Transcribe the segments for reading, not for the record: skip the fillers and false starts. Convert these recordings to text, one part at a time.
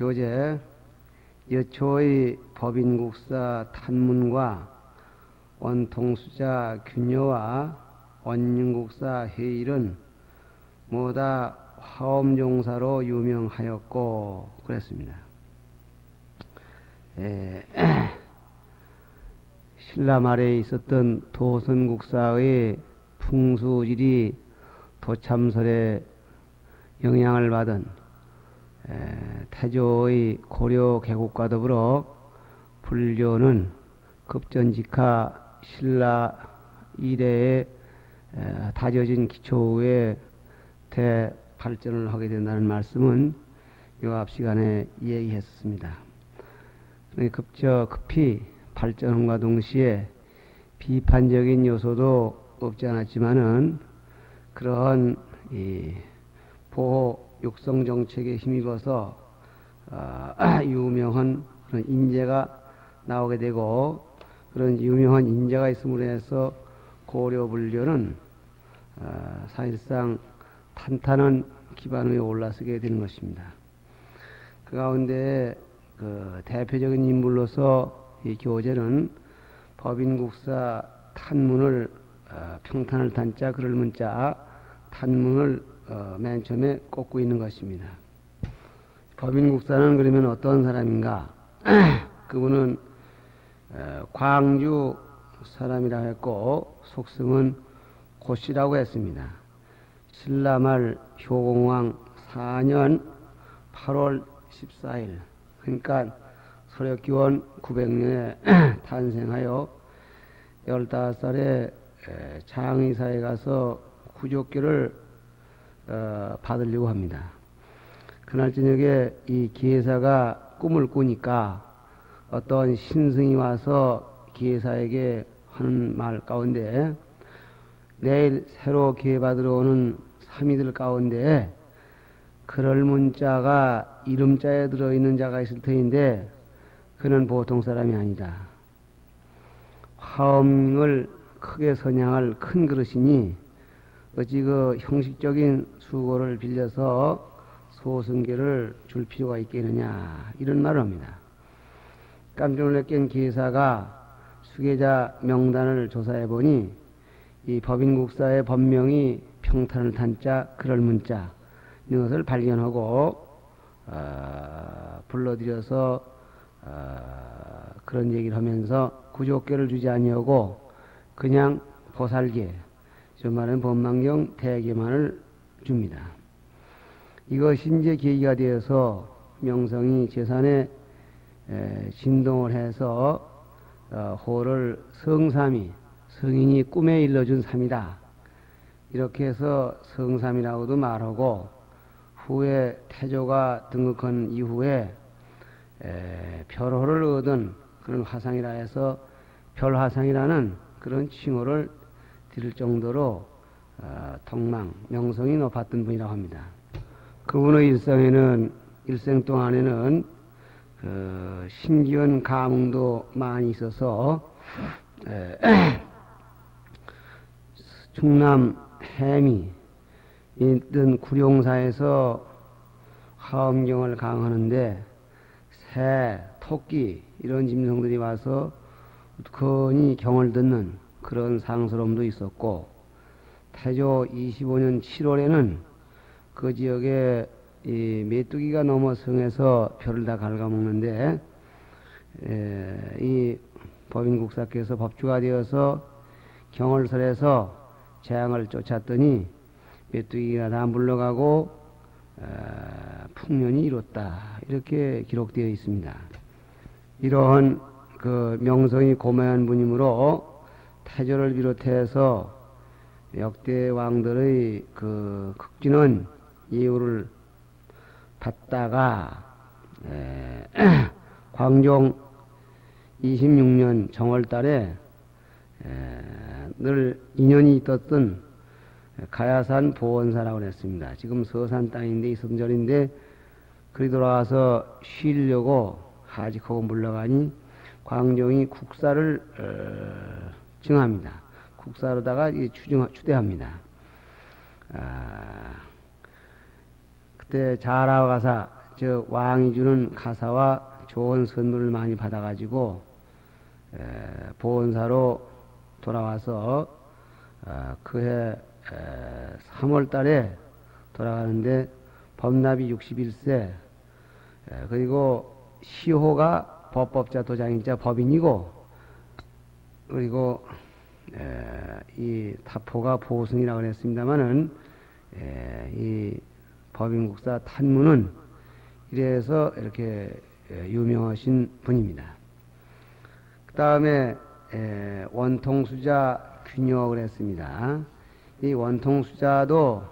교재 여초의 법인국사 탄문과 원통수자 균여와 원인국사 해일은 모두 화엄종사로 유명하였고 그랬습니다. 신라 말에 있었던 도선국사의 풍수질이 도참설에 영향을 받은 태조의 고려 개국과 더불어 불교는 급전직하 신라 이래에 다져진 기초 위에 대발전을 하게 된다는 말씀은 요 앞 시간에 얘기했습니다. 급히 발전함과 동시에 비판적인 요소도 없지 않았지만은 그러한 보호 육성 정책에 힘입어서 유명한 그런 인재가 나오게 되고, 그런 유명한 인재가 있음으로 해서 고려 불교는 사실상 탄탄한 기반 위에 올라서게 되는 것입니다. 그 가운데 그 대표적인 인물로서 이 교재는 법인국사 탄문을 평탄을 탄자 그럴 문자 탄문을 맨 처음에 꼽고 있는 것입니다. 법인국사는 그러면 어떤 사람인가? 그분은 광주 사람이라 했고 속성은 고씨라고 했습니다. 신라말 효공왕 4년 8월 14일, 그러니까 소력기원 900년에 탄생하여 15살에 장의사에 가서 구족교를 받으려고 합니다. 그날 저녁에 이 기회사가 꿈을 꾸니까 어떤 신승이 와서 기회사에게 하는 말 가운데, 내일 새로 기회 받으러 오는 사미들 가운데 그럴 문자가 이름자에 들어있는 자가 있을 터인데 그는 보통 사람이 아니다. 화엄을 크게 선양할 큰 그릇이니 어찌 그 형식적인 수고를 빌려서 소승계를 줄 필요가 있겠느냐, 이런 말을 합니다. 깜짝 놀랄 기사가 수계자 명단을 조사해 보니 이 법인국사의 법명이 평탄을 탄자 그럴 문자 이것을 발견하고 불러들여서 그런 얘기를 하면서 구족계를 주지 아니하고 그냥 보살계, 좀 말하는 법망경 대계만을 줍니다. 이것이 이제 계기가 되어서 명성이 재산에 진동을 해서 호를 성삼이, 성인이 꿈에 일러준 삼이다, 이렇게 해서 성삼이라고도 말하고, 후에 태조가 등극한 이후에 별호를 얻은 그런 화상이라 해서 별화상이라는 그런 칭호를 드릴 정도로 덕망, 명성이 높았던 분이라고 합니다. 그분의 일생 동안에는 그 신기한 가문도 많이 있어서 충남 해미 있던 구룡사에서 화엄경을 강하는데 새, 토끼 이런 짐승들이 와서 건히 경을 듣는 그런 상스러움도 있었고, 태조 25년 7월에는 그 지역에 이 메뚜기가 넘어 성에서 별을 다 갉아먹는데 이 법인국사께서 법주가 되어서 경을 설해서 재앙을 쫓았더니 메뚜기가 다 물러가고 풍년이 이뤘다, 이렇게 기록되어 있습니다. 이러한 그 명성이 고매한 분이므로 태조를 비롯해서 역대 왕들의 그 극진한 예우를 받다가 광종 26년 정월달에 늘 인연이 있었던 가야산 보원사라고 했습니다. 지금 서산 땅인데 있었던 절인데 그리 돌아와서 쉬려고 하직하고 물러가니 광종이 국사를 증합니다. 국사로다가 추대합니다. 그때 자라가사 저 왕이 주는 가사와 좋은 선물을 많이 받아가지고 보원사로 돌아와서 그해 3월 달에 돌아가는데 법납이 61세, 그리고 시호가 법법자 도장인자 법인이고, 그리고 이 타포가 보승이라고 그랬습니다마는 이 법인국사 탄무는 이래서 이렇게 유명하신 분입니다. 그 다음에 원통수자 균여라고 그랬습니다. 이 원통수자도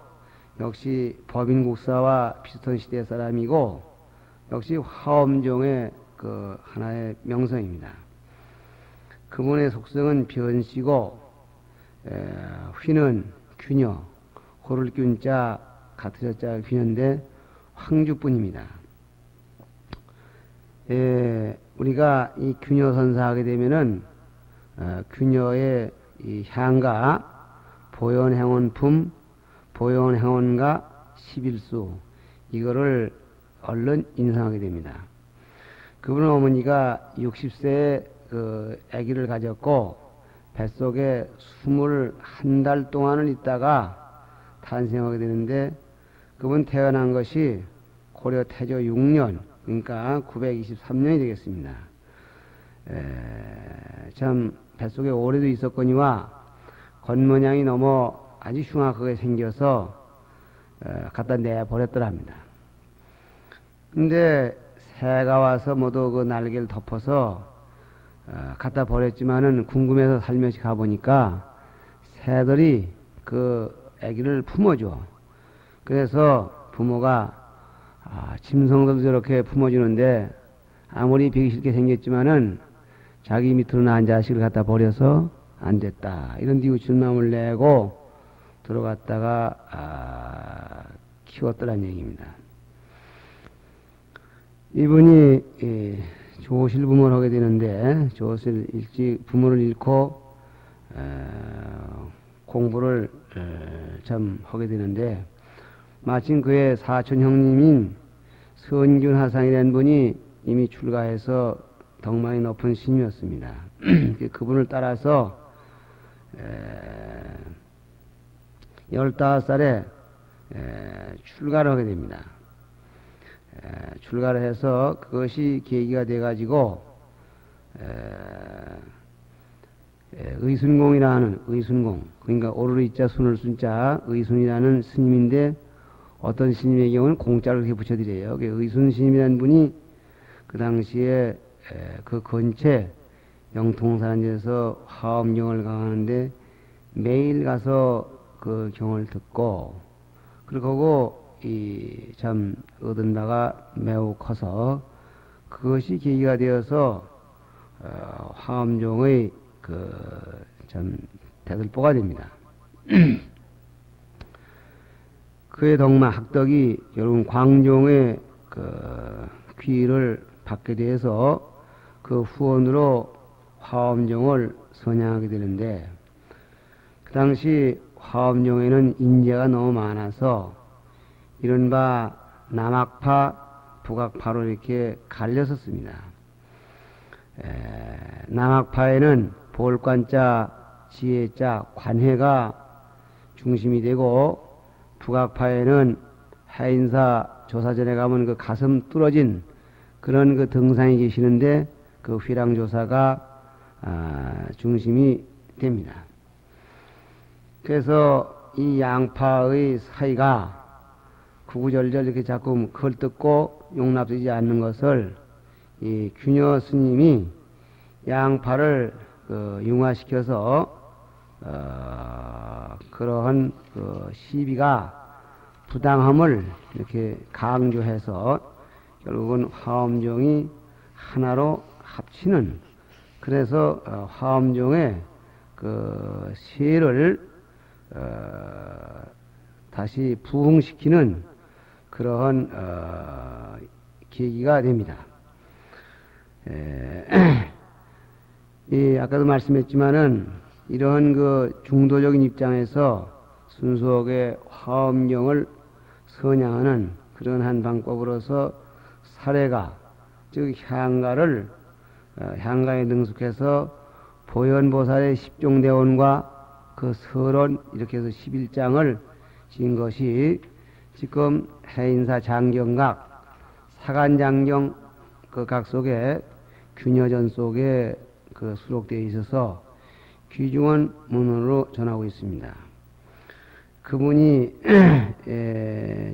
역시 법인국사와 비슷한 시대 사람이고 역시 화엄종의 그 하나의 명성입니다. 그분의 속성은 변씨고 휘는 균여, 호를 균자 같은 자 균여인데 황주뿐입니다. 우리가 이 균여 선사하게 되면은 균여의 이 향가, 보현행원품, 보현행원가 11수 이거를 얼른 인상하게 됩니다. 그분은 어머니가 60세에 그 아기를 가졌고 뱃속에 21달 동안을 있다가 탄생하게 되는데, 그분 태어난 것이 고려 태조 6년, 그러니까 923년이 되겠습니다. 참 뱃속에 오래도 있었거니와 겉모양이 너무 아주 흉악하게 생겨서 갖다 내버렸더랍니다. 근데 새가 와서 모두 그 날개를 덮어서 갖다 버렸지만은 궁금해서 살며시 가보니까 새들이 그 아기를 품어줘. 그래서 부모가 짐승들도 저렇게 품어주는데 아무리 배기 싫게 생겼지만은 자기 밑으로 낳은 자식을 갖다 버려서 안 됐다, 이런 뉘우친 마음을 내고 들어갔다가 키웠더란 얘기입니다. 이분이 조실 부모를 하게 되는데, 조실 일찍 부모를 잃고 공부를 참 하게 되는데, 마침 그의 사촌 형님인 선균 하상이라는 분이 이미 출가해서 덕망이 높은 신이었습니다. 그분을 따라서 15살에 출가를 하게 됩니다. 출가를 해서 그것이 계기가 돼가지고 의순공이라는, 의순공 그러니까 오르르 이자 순을 순자 의순이라는 스님인데, 어떤 스님의 경우는 공짜로 이렇게 붙여드려요. 의순 스님이라는 분이 그 당시에 그 근처 영통산에서 화엄경을 강하는데 매일 가서 그 경을 듣고, 그리고 이 참 얻은 바가 매우 커서 그것이 계기가 되어서 화엄종의 그 참 대들보가 됩니다. 그의 덕마 학덕이 여러분 광종의 그 귀를 받게 돼서 그 후원으로 화엄종을 선양하게 되는데, 그 당시 화엄종에는 인재가 너무 많아서 이른바 남학파, 북학파로 이렇게 갈렸었습니다. 남학파에는 볼관자, 지혜자, 관해가 중심이 되고, 북학파에는 해인사 조사전에 가면 그 가슴 뚫어진 그런 그 등상이 계시는데 그 휘랑조사가 중심이 됩니다. 그래서 이 양파의 사이가 구구절절 이렇게 자꾸 걸뜯고 용납되지 않는 것을 이 균여 스님이 양파를 융화시켜서 그러한 그 시비가 부당함을 이렇게 강조해서 결국은 화엄종이 하나로 합치는, 그래서 화엄종의 그 세를 다시 부흥시키는 그러한 계기가 됩니다. 아까도 말씀했지만은 이러한 그 중도적인 입장에서 순수하게 화엄경을 선양하는 그런 한 방법으로서 사례가, 즉 향가를 향가에 능숙해서 보현보살의 십종대원과 그 설원 이렇게 해서 11장을 지은 것이 지금 해인사 장경각 사간장경 그 각 속에 균여전 속에 그 수록되어 있어서 귀중한 문헌으로 전하고 있습니다. 그분이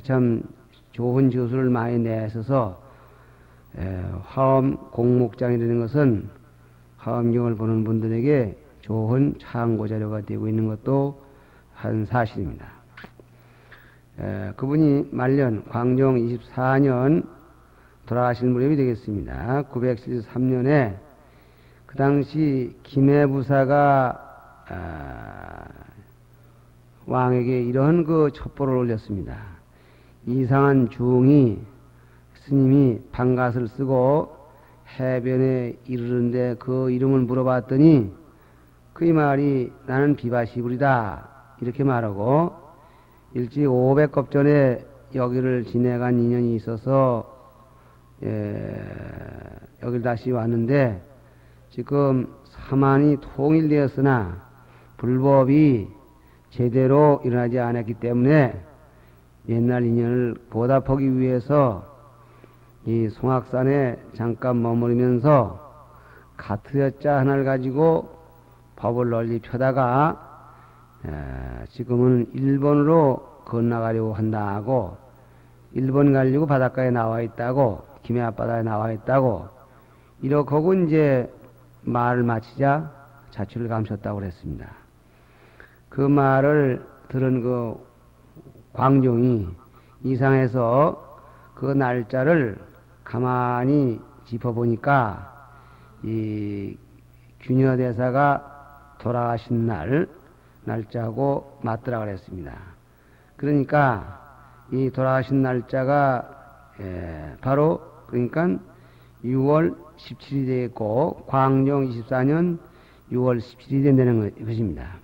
참 좋은 저술을 많이 내셔서 화엄 공목장이라는 것은 화엄경을 보는 분들에게 좋은 참고 자료가 되고 있는 것도 한 사실입니다. 그분이 말년 광종 24년 돌아가신 무렵이 되겠습니다. 973년에 그 당시 김해부사가 왕에게 이런 그 첩보를 올렸습니다. 이상한 중이 스님이 방갓을 쓰고 해변에 이르는데 그 이름을 물어봤더니 그 말이 나는 비바시불이다 이렇게 말하고 일찍 500겁 전에 여기를 지내간 인연이 있어서 여길 다시 왔는데 지금 사만이 통일되었으나 불법이 제대로 일어나지 않았기 때문에 옛날 인연을 보답하기 위해서 이 송악산에 잠깐 머무르면서 가트여자 하나를 가지고 법을 널리 펴다가 지금은 일본으로 건너가려고 한다고 일본 가려고 바닷가에 나와 있다고 김해 앞바다에 나와 있다고 이렇게 하고 이제 말을 마치자 자취를 감췄다고 그랬습니다. 그 말을 들은 그 광종이 이상해서 그 날짜를 가만히 짚어보니까 이 균여대사가 돌아가신 날짜하고 맞더라 그랬습니다. 그러니까 이 돌아가신 날짜가 바로 그러니까 6월 17일이 되겠고 광종 24년 6월 17일이 된다는 것입니다.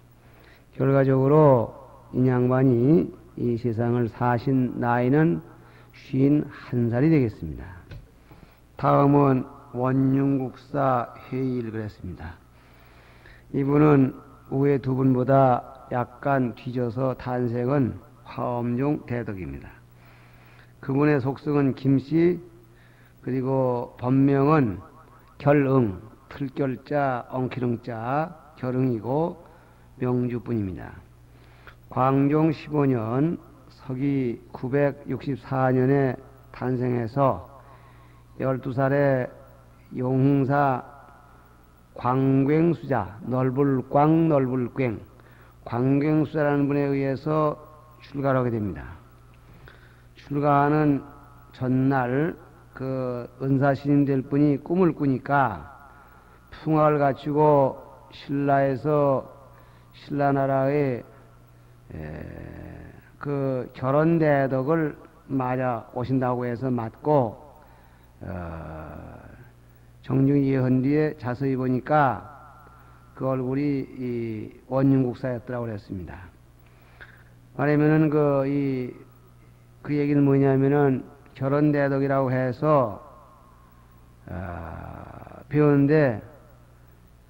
결과적으로 이 양반이 이 세상을 사신 나이는 51살이 되겠습니다. 다음은 원융국사 회의를 그랬습니다. 이분은 위에 두 분보다 약간 뒤져서 탄생은 화엄종 대덕입니다. 그분의 속성은 김씨, 그리고 법명은 결응, 틀결자, 엉키릉자, 결응이고 명주뿐입니다. 광종 15년 서기 964년에 탄생해서 12살에 용흥사 광괭수자, 넓을광 넓을괭, 광괭수자라는 분에 의해서 출가를 하게 됩니다. 출가하는 전날 그 은사신임 될 분이 꿈을 꾸니까 풍악을 갖추고 신라에서 신라나라의 그 결혼대덕을 맞아 오신다고 해서 맞고 정중히 예헌 뒤에 자세히 보니까 그 얼굴이 이 원융국사였더라고 그랬습니다. 말하면은 그 얘기는 뭐냐면은 결혼대덕이라고 해서 배우는데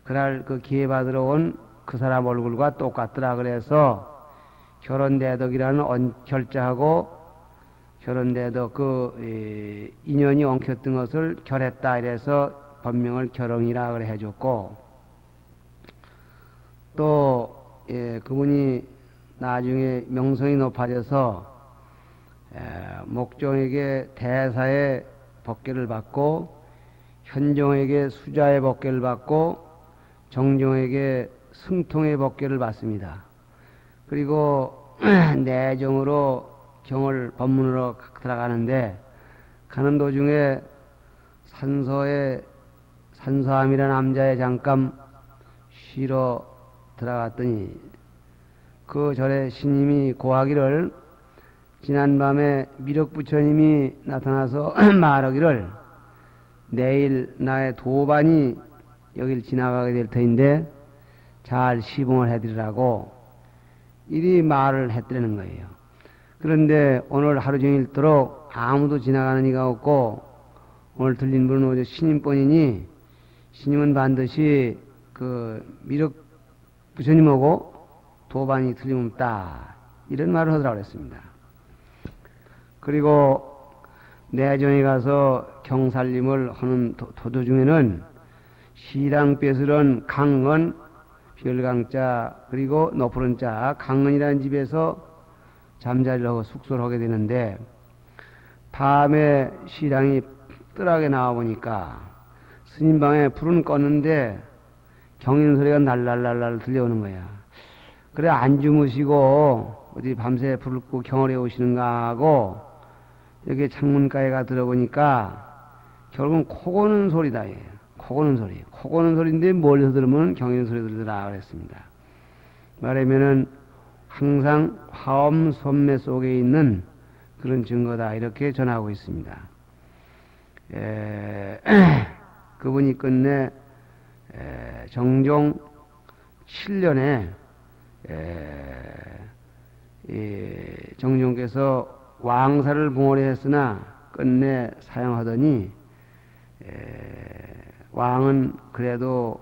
그날 그 기회 받으러 온 그 사람 얼굴과 똑같더라 그래서 결혼대덕이라는 결자하고 결혼대덕 그 인연이 엉켰던 것을 결했다 이래서 법명을 결응이라 그래 해줬고 또 그분이 나중에 명성이 높아져서 목종에게 대사의 법계를 받고 현종에게 수자의 법계를 받고 정종에게 승통의 법계를 받습니다. 그리고 내정으로 경을 법문으로 들어가는데 가는 도중에 산소함이라는 남자의 잠깐 쉬러 들어갔더니 그 절에 스님이 고하기를 지난밤에 미륵부처님이 나타나서 말하기를 내일 나의 도반이 여길 지나가게 될 터인데 잘 시봉을 해드리라고 이리 말을 했다는 거예요. 그런데 오늘 하루 종일도록 아무도 지나가는 이가 없고 오늘 들린 분은 오직 신임뿐이니 신임은 반드시 미륵 부처님하고 도반이 틀림없다 이런 말을 하더라고 그랬습니다. 그리고 내정에 가서 경살림을 하는 도도 중에는 시랑 뺏으런 강은 별강자 그리고 높은 자 강은이라는 집에서 잠자리를 하고 숙소를 하게 되는데 밤에 시랑이 뜰하게 나와보니까 스님 방에 불은 껐는데 경인 소리가 날랄랄랄 들려오는 거야. 그래 안 주무시고 어디 밤새 불을 끄고 경을 해오시는가 하고 여기 창문가에가 들어보니까 결국은 코 고는 소리다. 예. 코 고는 소리. 코 고는 소리인데 멀리서 들으면 경인 소리 들으라 그랬습니다. 말하면은 항상 화엄 선매 속에 있는 그런 증거다 이렇게 전하고 있습니다. 그분이 끝내 정종 7년에 정종께서 왕사를 봉헌해 했으나 끝내 사용하더니 왕은 그래도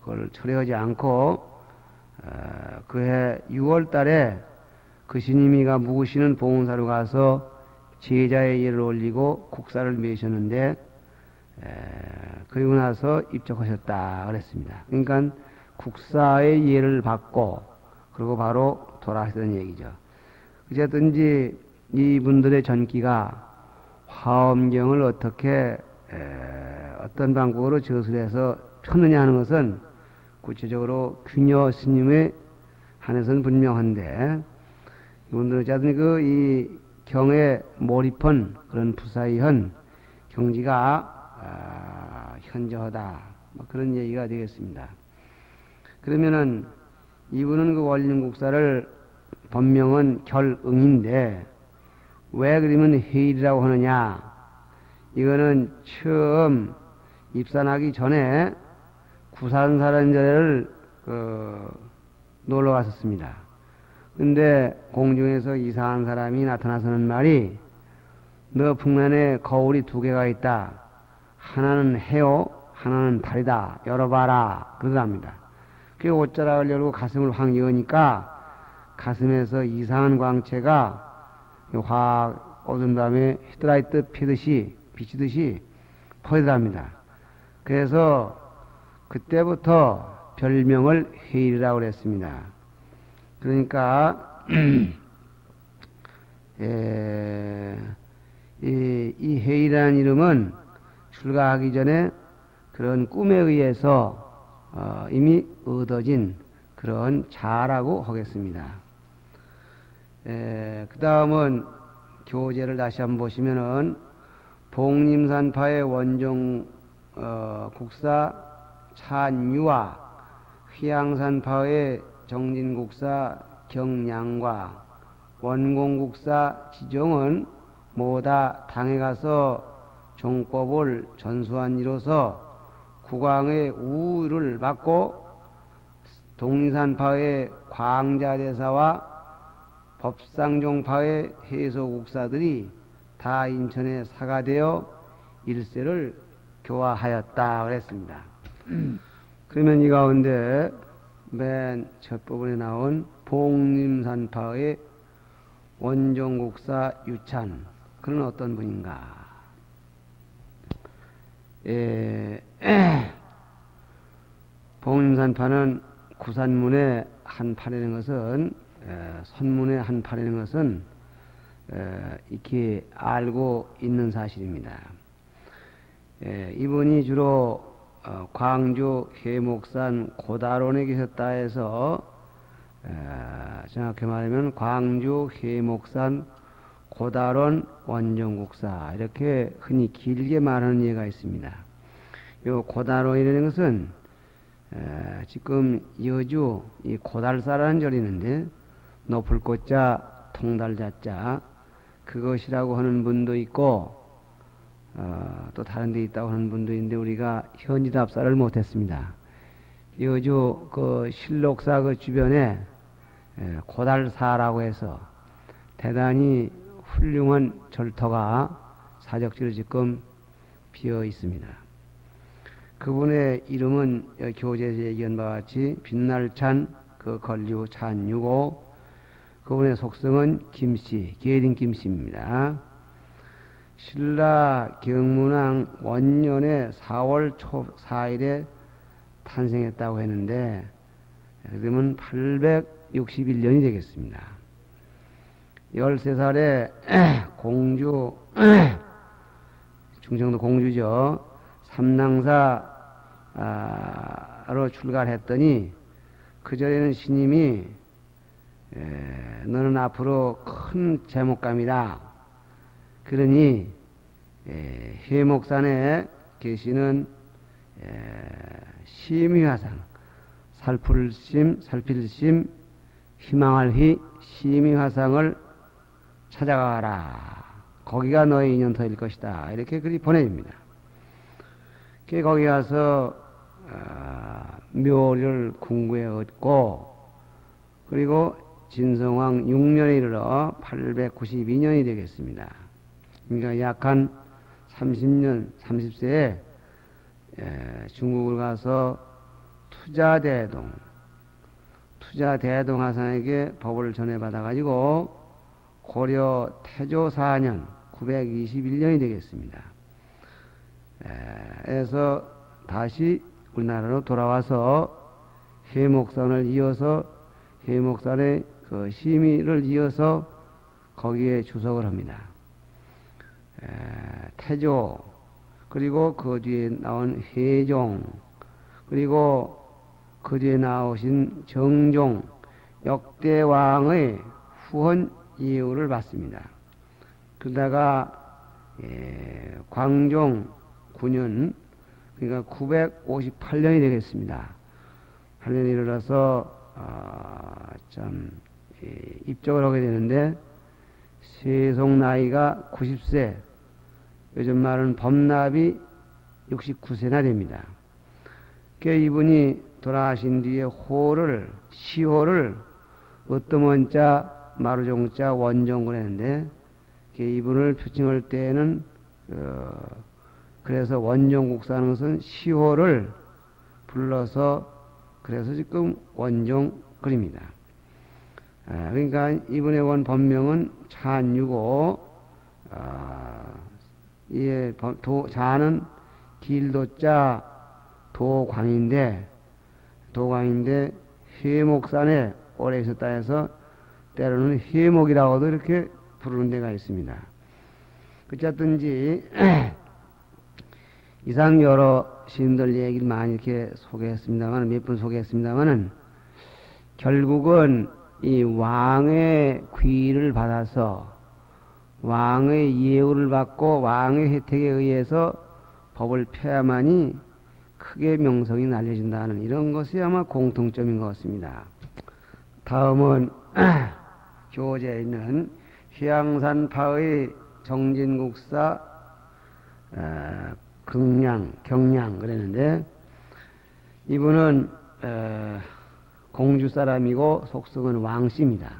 그걸 철회하지 않고 그해 6월 달에 그 스님이가 묵으시는 봉헌사로 가서 제자의 예를 올리고 국사를 매셨는데 그리고 나서 입적하셨다 그랬습니다. 그러니까 국사의 예를 받고 그리고 바로 돌아가시던 얘기죠. 어쨌든지 이분들의 전기가 화엄경을 어떻게 어떤 방법으로 저술해서 폈느냐 하는 것은 구체적으로 규녀 스님의 한해서는 분명한데 이분들은 어쨌든 이 경에 몰입한 그런 부사의한 경지가 현저하다 뭐 그런 얘기가 되겠습니다. 그러면은 이분은 그 원림국사를 본명은 결응인데 왜 그러면 해일이라고 하느냐? 이거는 처음 입산하기 전에 구산사란절을 놀러 갔었습니다. 근데 공중에서 이상한 사람이 나타나서는 말이 너 풍란에 거울이 2개가 있다. 하나는 해요, 하나는 달이다. 열어봐라. 그러답니다. 그 옷자락을 열고 가슴을 확 여니까 가슴에서 이상한 광채가 확 오던 다음에 히드라이트 피듯이 비치듯이 퍼지더랍니다. 그래서 그때부터 별명을 해일이라고 그랬습니다. 그러니까 이 해일이라는 이름은 출가하기 전에 그런 꿈에 의해서 이미 얻어진 그런 자라고 하겠습니다. 그 다음은 교재를 다시 한번 보시면은 봉림산파의 원종 국사 찬유와 휘양산파의 정진국사 경량과 원공국사 지종은 모다 당에 가서 종법을 전수한 이로서 국왕의 우를 받고 동리산파의 광자대사와 법상종파의 해소국사들이 다 인천에 사가되어 일세를 교화하였다 그랬습니다. 그러면 이 가운데 맨 첫 부분에 나온 봉림산파의 원종국사 유찬 그는 어떤 분인가? 봉림산파는 구산문의 한 팔이라는 것은 선문의 한 팔이라는 것은 익히 알고 있는 사실입니다. 이분이 주로 광주 해목산 고다론에 계셨다 해서 정확히 말하면 광주 해목산 고다론 원종국사 이렇게 흔히 길게 말하는 예가 있습니다. 이 고다론이라는 것은 지금 여주 이 고달사라는 절이 있는데 높을 꽃자 통달자자 그것이라고 하는 분도 있고 또 다른 데 있다고 하는 분도 있는데 우리가 현지답사를 못했습니다. 여주 그 실록사 그 주변에 고달사라고 해서 대단히 훌륭한 절터가 사적지로 지금 비어 있습니다. 그분의 이름은 교재에서 얘기한 바와 같이 빛날찬 그 건류 찬유고, 그분의 속성은 김씨, 계린 김씨입니다. 신라 경문왕 원년의 4월 초 4일에 탄생했다고 했는데, 그러면 861년이 되겠습니다. 13살에 공주, 충청도 공주죠. 삼낭사로 출가했더니 그 전에는 스님이 너는 앞으로 큰 제목감이다. 그러니 해목산에 계시는 심의화상, 살필심, 희망할희 심의화상을 찾아가라. 거기가 너의 인연터일 것이다. 이렇게 글이 보내집니다. 거기 가서 묘를 궁구에 얻고, 그리고 진성왕 6년에 이르러 892년이 되겠습니다. 그러니까 약 한 30년, 30세에 중국을 가서 투자대동 하상에게 법을 전해받아가지고 고려 태조 4년 921년이 되겠습니다. 에서 다시 우리나라로 돌아와서 해목산을 이어서 해목산의 그 심의를 이어서 거기에 주석을 합니다. 태조, 그리고 그 뒤에 나온 해종, 그리고 그 뒤에 나오신 정종, 역대왕의 후원 이유를 받습니다. 그러다가 광종 9년, 그러니까 958년이 되겠습니다. 8년이 이르러서 입적을 하게 되는데, 세속 나이가 90세, 요즘 말은 범납이 69세나 됩니다. 이분이 돌아가신 뒤에 시호를 어떤 원자, 마루종자, 원종을 했는데, 이분을 표칭할 때에는 그래서 원종국사는 것은 시호를 불러서 그래서 지금 원종글입니다. 그러니까 이분의 원 본명은 찬유고, 자는 길도자 도광인데 해목산에 오래 있었다 해서 때로는 해목이라고도 이렇게 부르는 데가 있습니다. 어쨌든지 이상 여러 시인들 얘기를 많이 이렇게 소개했습니다만, 몇 분 소개했습니다만은, 결국은 이 왕의 귀를 받아서 왕의 예우를 받고 왕의 혜택에 의해서 법을 펴야만이 크게 명성이 날려진다는 이런 것이 아마 공통점인 것 같습니다. 다음은 교재에 있는 휴양산파의 정진국사 경량 그랬는데, 이분은 공주 사람이고 속성은 왕씨입니다.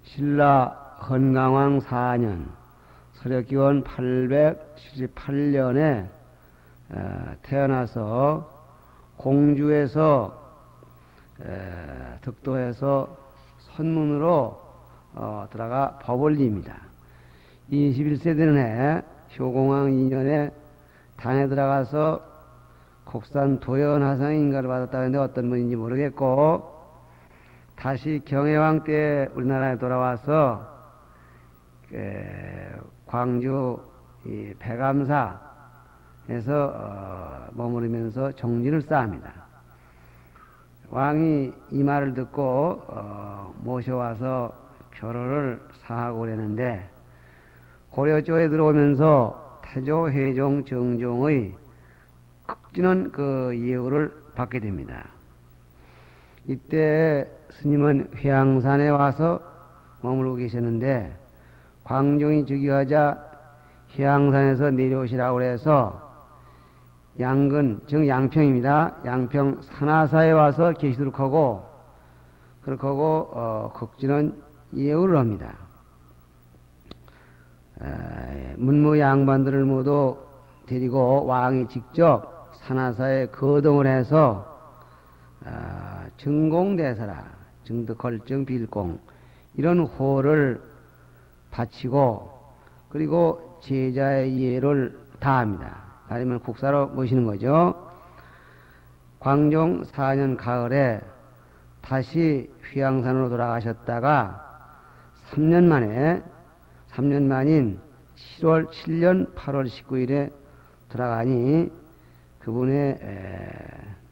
신라 헌강왕 4년 서력기원 878년에 태어나서 공주에서 득도해서 선문으로 들어가 법을립니다. 21세 되는 해 효공왕 2년에 당에 들어가서 국산 도연하상인가를 받았다는데 어떤 분인지 모르겠고, 다시 경혜왕 때 우리나라에 돌아와서 광주 백암사에서 머무르면서 정진을 쌓습니다. 왕이 이 말을 듣고 모셔와서 표로를 사하고 그랬는데, 고려 쪽에 들어오면서 태조, 해종, 정종의 극진한 그 예우를 받게 됩니다. 이때 스님은 회양산에 와서 머물고 계셨는데, 광종이 즉위하자 회양산에서 내려오시라고 해서 양근, 즉 양평입니다. 양평 산하사에 와서 계시도록 하고, 그렇게 하고 극진한 예우를 합니다. 문무 양반들을 모두 데리고 왕이 직접 산하사에 거동을 해서 증공대사라, 증득헐증 빌공 이런 호를 바치고 그리고 제자의 예를 다합니다. 아니면 국사로 모시는 거죠. 광종 4년 가을에 다시 휘양산으로 돌아가셨다가 3년 만인 7년 8월 19일에 돌아가니 그분의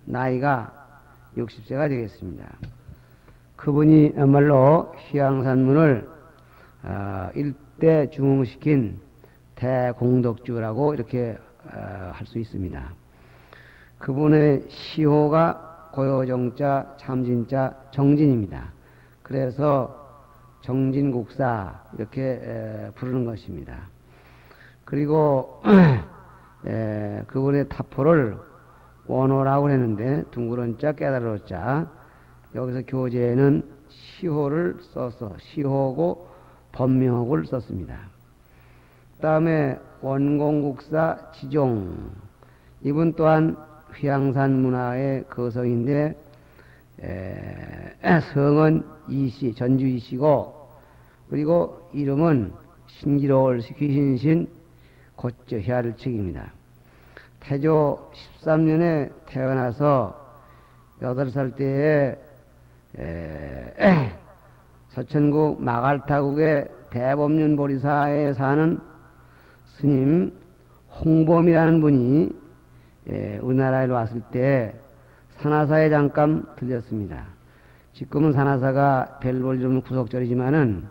나이가 60세가 되겠습니다. 그분이야말로 휘양산문을 일대 중흥시킨 대공덕주라고 이렇게 할 수 있습니다. 그분의 시호가 고요정자, 참진자, 정진입니다. 그래서 정진국사 이렇게 부르는 것입니다. 그리고 그분의 타포를 원호라고 했는데 둥그런 자 깨달은 자, 여기서 교재에는 시호를 써서 시호고 법명호를 썼습니다. 그 다음에 원공국사 지종, 이분 또한 휘양산 문화의 거성인데 성은 이씨, 전주 이씨고 그리고 이름은 신기로울 귀신신 고쩌 혜아를 책입니다. 태조 13년에 태어나서 8살 때에 서천국 마갈타국의 대법륜보리사에 사는 스님 홍범이라는 분이 우리나라에 왔을 때 산하사에 잠깐 들렸습니다. 지금은 산하사가 별 볼 일 없는 구석절이지만은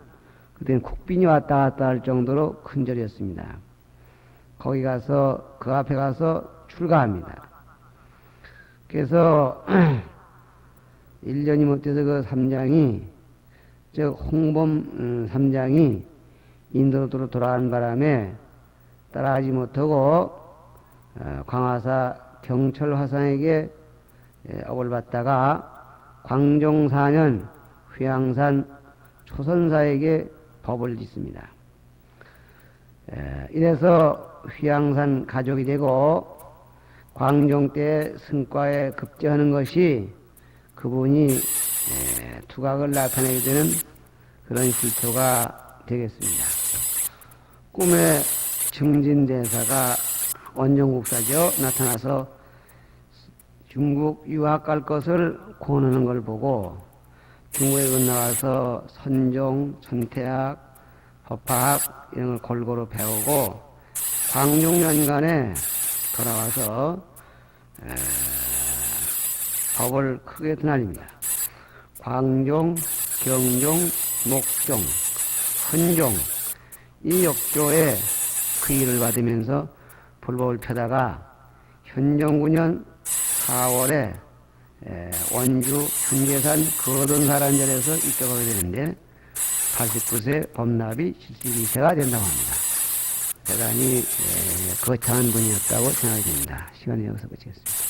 그때는 국빈이 왔다 갔다 할 정도로 큰 절이었습니다. 거기 가서 그 앞에 가서 출가합니다. 그래서 1년이 못돼서 그 삼장이 즉 홍범 삼장이 인도로 돌아가는 바람에 따라가지 못하고 광화사 경철 화상에게 업을 받다가 광종 4년 휘양산 초선사에게 법을 짓습니다. 이래서 휘양산 가족이 되고 광종 때 승과에 급제하는 것이 그분이 두각을 나타내게 되는 그런 실토가 되겠습니다. 꿈에 증진대사가 원정국사죠. 나타나서 중국 유학 갈 것을 권하는 걸 보고 중국에 건너가서 선종, 천태학, 법학 이런 걸 골고루 배우고 광종년간에 돌아와서 법을 크게 드날립니다. 광종, 경종, 목종, 헌종 이 역조에 귀의를 받으면서 불법을 펴다가 현종 9년 4월에 원주 현계산 거동사라는 절에서 입적하게 되는데 89세 법납이 72세가 된다고 합니다. 대단히 거창한 분이었다고 생각이 됩니다. 시간이 여기서 끝이겠습니다.